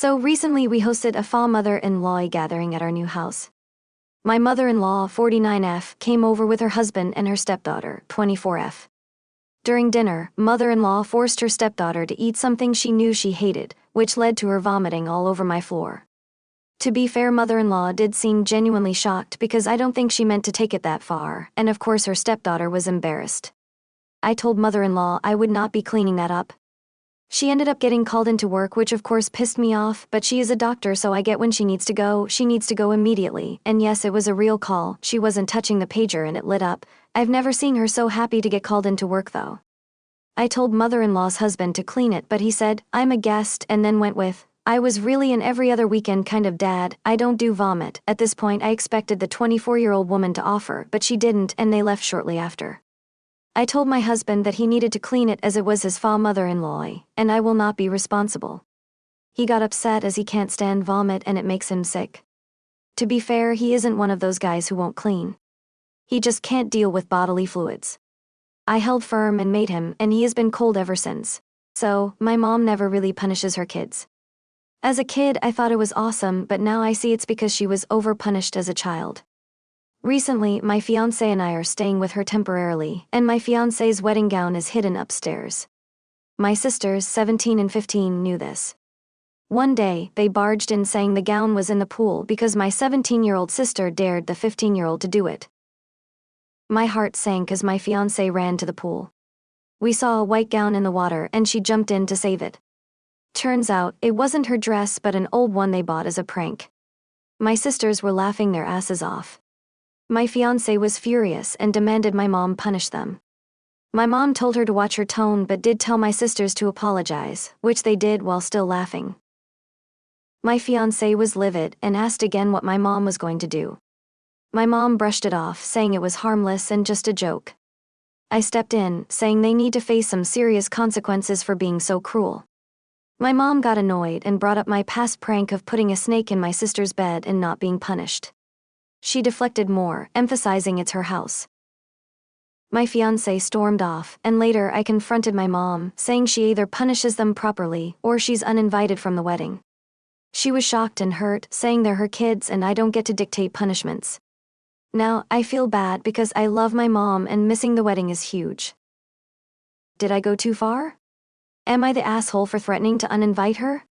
So recently we hosted a mother-in-law gathering at our new house. My mother-in-law, 49F, came over with her husband and her stepdaughter, 24F. During dinner, mother-in-law forced her stepdaughter to eat something she knew she hated, which led to her vomiting all over my floor. To be fair, mother-in-law did seem genuinely shocked because I don't think she meant to take it that far, and of course her stepdaughter was embarrassed. I told mother-in-law I would not be cleaning that up. She ended up getting called into work, which of course pissed me off, but she is a doctor, so I get when she needs to go immediately. And yes, it was a real call. She wasn't touching the pager and it lit up. I've never seen her so happy to get called into work though. I told mother-in-law's husband to clean it, but he said, "I'm a guest," and then went with, "I was really an every other weekend kind of dad, I don't do vomit." At this point I expected the 24-year-old woman to offer, but she didn't, and they left shortly after. I told my husband that he needed to clean it as it was his mother-in-law, and I will not be responsible. He got upset as he can't stand vomit and it makes him sick. To be fair, he isn't one of those guys who won't clean. He just can't deal with bodily fluids. I held firm and made him, and he has been cold ever since. So, my mom never really punishes her kids. As a kid I thought it was awesome, but now I see it's because she was over-punished as a child. Recently, my fiancé and I are staying with her temporarily, and my fiancé's wedding gown is hidden upstairs. My sisters, 17 and 15, knew this. One day, they barged in saying the gown was in the pool because my 17-year-old sister dared the 15-year-old to do it. My heart sank as my fiancé ran to the pool. We saw a white gown in the water and she jumped in to save it. Turns out, it wasn't her dress but an old one they bought as a prank. My sisters were laughing their asses off. My fiancé was furious and demanded my mom punish them. My mom told her to watch her tone but did tell my sisters to apologize, which they did while still laughing. My fiancé was livid and asked again what my mom was going to do. My mom brushed it off, saying it was harmless and just a joke. I stepped in, saying they need to face some serious consequences for being so cruel. My mom got annoyed and brought up my past prank of putting a snake in my sister's bed and not being punished. She deflected more, emphasizing it's her house. My fiancé stormed off, and later I confronted my mom, saying she either punishes them properly or she's uninvited from the wedding. She was shocked and hurt, saying they're her kids and I don't get to dictate punishments. Now, I feel bad because I love my mom and missing the wedding is huge. Did I go too far? Am I the asshole for threatening to uninvite her?